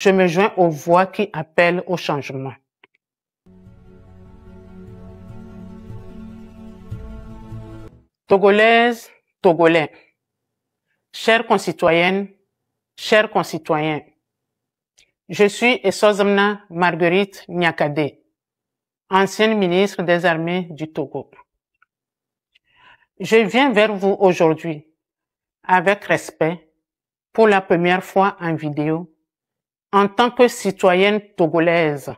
Je me joins aux voix qui appellent au changement. Togolaises, Togolais, chères concitoyennes, chers concitoyens, je suis Essozemna Marguerite Niakade, ancienne ministre des Armées du Togo. Je viens vers vous aujourd'hui avec respect pour la première fois en vidéo en tant que citoyenne togolaise.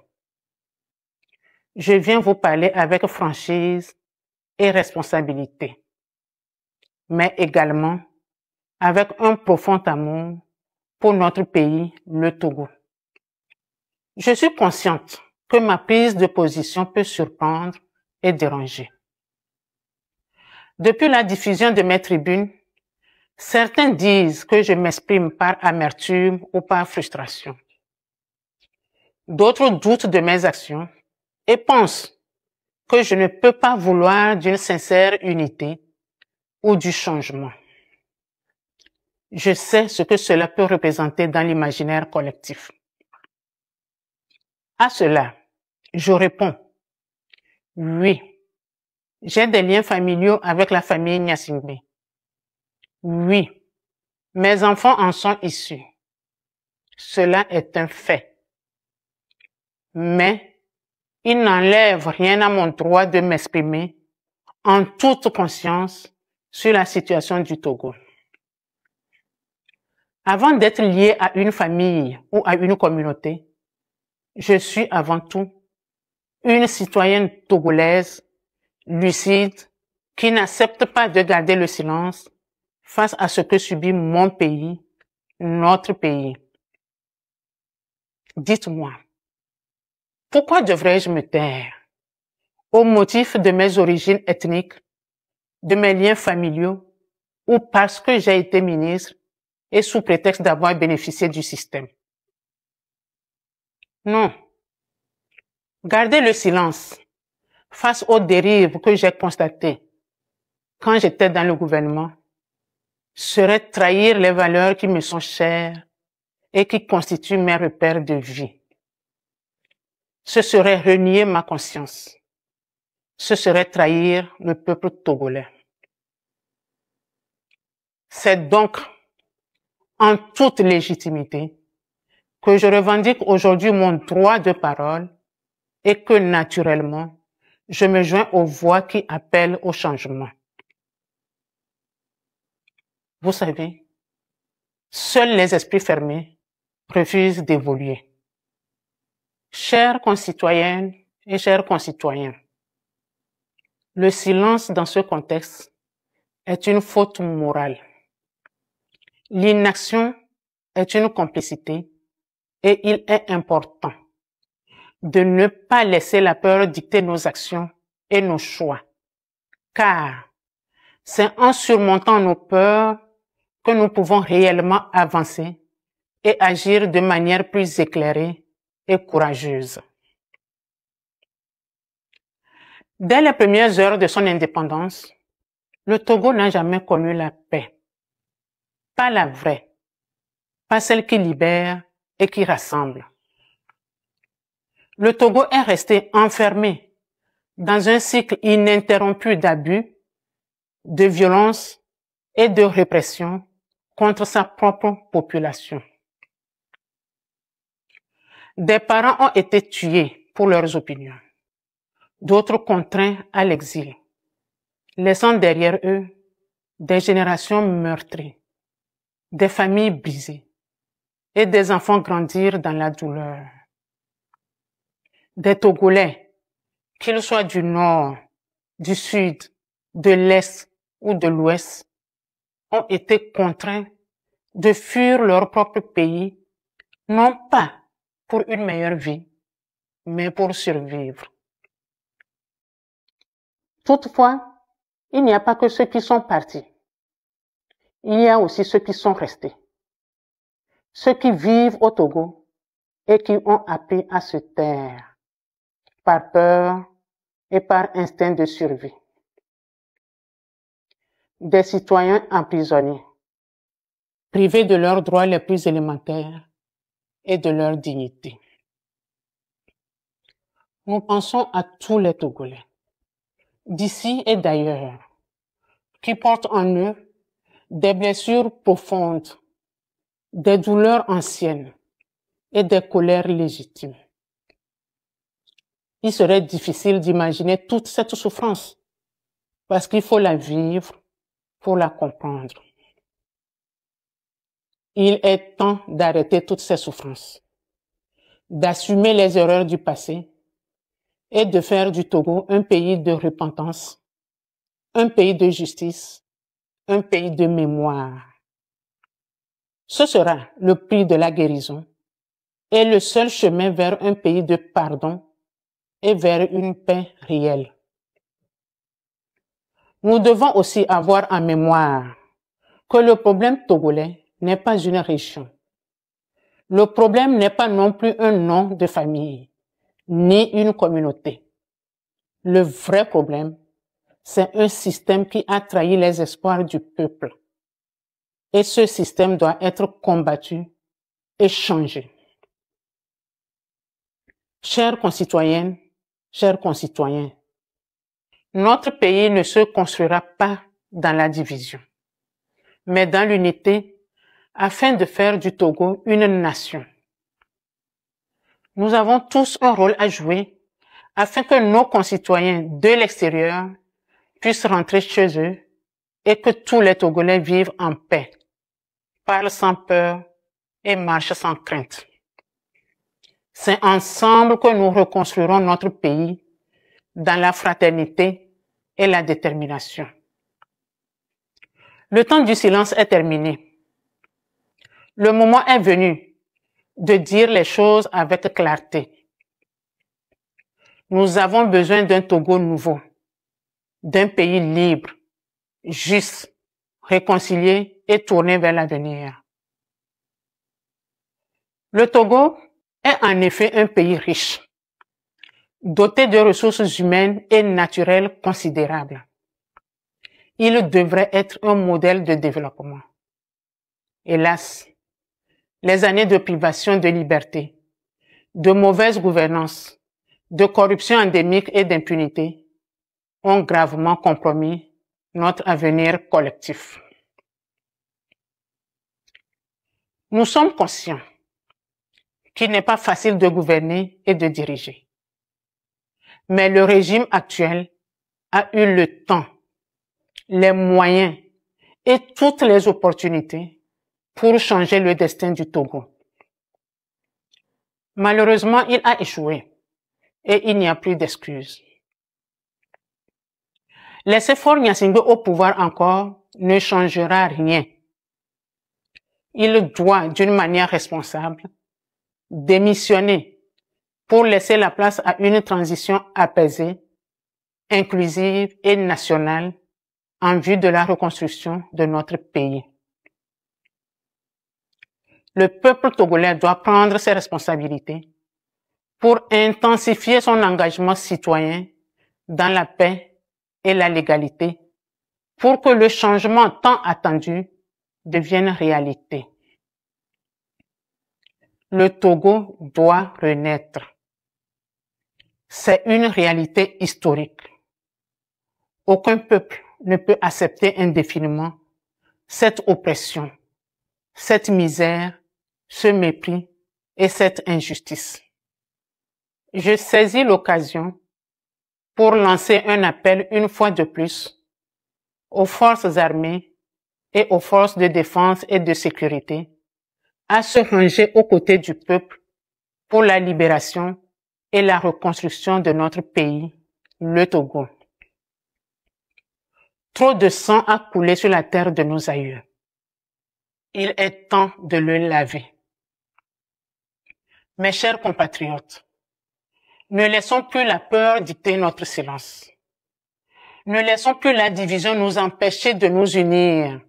Je viens vous parler avec franchise et responsabilité, mais également avec un profond amour pour notre pays, le Togo. Je suis consciente que ma prise de position peut surprendre et déranger. Depuis la diffusion de mes tribunes, certains disent que je m'exprime par amertume ou par frustration. D'autres doutent de mes actions et pensent que je ne peux pas vouloir d'une sincère unité ou du changement. Je sais ce que cela peut représenter dans l'imaginaire collectif. À cela, je réponds, oui, j'ai des liens familiaux avec la famille Gnassingbé. Oui, mes enfants en sont issus. Cela est un fait. Mais il n'enlève rien à mon droit de m'exprimer en toute conscience sur la situation du Togo. Avant d'être lié à une famille ou à une communauté, je suis avant tout une citoyenne togolaise, lucide, qui n'accepte pas de garder le silence face à ce que subit mon pays, notre pays. Dites-moi, pourquoi devrais-je me taire au motif de mes origines ethniques, de mes liens familiaux ou parce que j'ai été ministre et sous prétexte d'avoir bénéficié du système? Non. Garder le silence face aux dérives que j'ai constatées quand j'étais dans le gouvernement serait trahir les valeurs qui me sont chères et qui constituent mes repères de vie. Ce serait renier ma conscience. Ce serait trahir le peuple togolais. C'est donc en toute légitimité que je revendique aujourd'hui mon droit de parole et que naturellement, je me joins aux voix qui appellent au changement. Vous savez, seuls les esprits fermés refusent d'évoluer. Chères concitoyennes et chers concitoyens, le silence dans ce contexte est une faute morale. L'inaction est une complicité et il est important de ne pas laisser la peur dicter nos actions et nos choix, car c'est en surmontant nos peurs que nous pouvons réellement avancer et agir de manière plus éclairée et courageuse. Dès les premières heures de son indépendance, le Togo n'a jamais connu la paix. Pas la vraie, pas celle qui libère et qui rassemble. Le Togo est resté enfermé dans un cycle ininterrompu d'abus, de violence et de répression contre sa propre population. Des parents ont été tués pour leurs opinions, d'autres contraints à l'exil, laissant derrière eux des générations meurtries, des familles brisées et des enfants grandir dans la douleur. Des Togolais, qu'ils soient du nord, du sud, de l'est ou de l'ouest, ont été contraints de fuir leur propre pays, non pas pour une meilleure vie, mais pour survivre. Toutefois, il n'y a pas que ceux qui sont partis. Il y a aussi ceux qui sont restés. Ceux qui vivent au Togo et qui ont appris à se taire par peur et par instinct de survie. Des citoyens emprisonnés, privés de leurs droits les plus élémentaires et de leur dignité. Nous pensons à tous les Togolais, d'ici et d'ailleurs, qui portent en eux des blessures profondes, des douleurs anciennes et des colères légitimes. Il serait difficile d'imaginer toute cette souffrance parce qu'il faut la vivre pour la comprendre. Il est temps d'arrêter toutes ces souffrances, d'assumer les erreurs du passé et de faire du Togo un pays de repentance, un pays de justice, un pays de mémoire. Ce sera le prix de la guérison et le seul chemin vers un pays de pardon et vers une paix réelle. Nous devons aussi avoir en mémoire que le problème togolais n'est pas une région. Le problème n'est pas non plus un nom de famille, ni une communauté. Le vrai problème, c'est un système qui a trahi les espoirs du peuple. Et ce système doit être combattu et changé. Chères concitoyennes, chers concitoyens, notre pays ne se construira pas dans la division, mais dans l'unité afin de faire du Togo une nation. Nous avons tous un rôle à jouer afin que nos concitoyens de l'extérieur puissent rentrer chez eux et que tous les Togolais vivent en paix, parlent sans peur et marchent sans crainte. C'est ensemble que nous reconstruirons notre pays dans la fraternité et la détermination. Le temps du silence est terminé. Le moment est venu de dire les choses avec clarté. Nous avons besoin d'un Togo nouveau, d'un pays libre, juste, réconcilié et tourné vers l'avenir. Le Togo est en effet un pays riche, doté de ressources humaines et naturelles considérables. Il devrait être un modèle de développement. Hélas, les années de privation de liberté, de mauvaise gouvernance, de corruption endémique et d'impunité ont gravement compromis notre avenir collectif. Nous sommes conscients qu'il n'est pas facile de gouverner et de diriger. Mais le régime actuel a eu le temps, les moyens et toutes les opportunités pour changer le destin du Togo. Malheureusement, il a échoué et il n'y a plus d'excuses. Laisser Faure Gnassingbé au pouvoir encore ne changera rien. Il doit, d'une manière responsable, démissionner pour laisser la place à une transition apaisée, inclusive et nationale en vue de la reconstruction de notre pays. Le peuple togolais doit prendre ses responsabilités pour intensifier son engagement citoyen dans la paix et la légalité pour que le changement tant attendu devienne réalité. Le Togo doit renaître. C'est une réalité historique. Aucun peuple ne peut accepter indéfiniment cette oppression, cette misère, ce mépris et cette injustice. Je saisis l'occasion pour lancer un appel une fois de plus aux forces armées et aux forces de défense et de sécurité à se ranger aux côtés du peuple pour la libération et la reconstruction de notre pays, le Togo. Trop de sang a coulé sur la terre de nos aïeux. Il est temps de le laver. Mes chers compatriotes, ne laissons plus la peur dicter notre silence. Ne laissons plus la division nous empêcher de nous unir.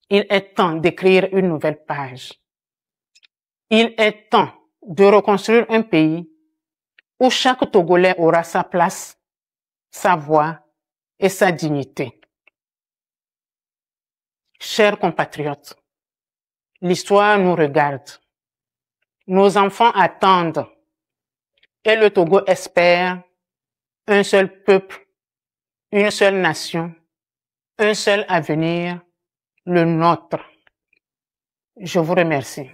Il est temps d'écrire une nouvelle page. Il est temps de reconstruire un pays où chaque Togolais aura sa place, sa voix et sa dignité. Chers compatriotes, l'histoire nous regarde. Nos enfants attendent et le Togo espère un seul peuple, une seule nation, un seul avenir, le nôtre. Je vous remercie.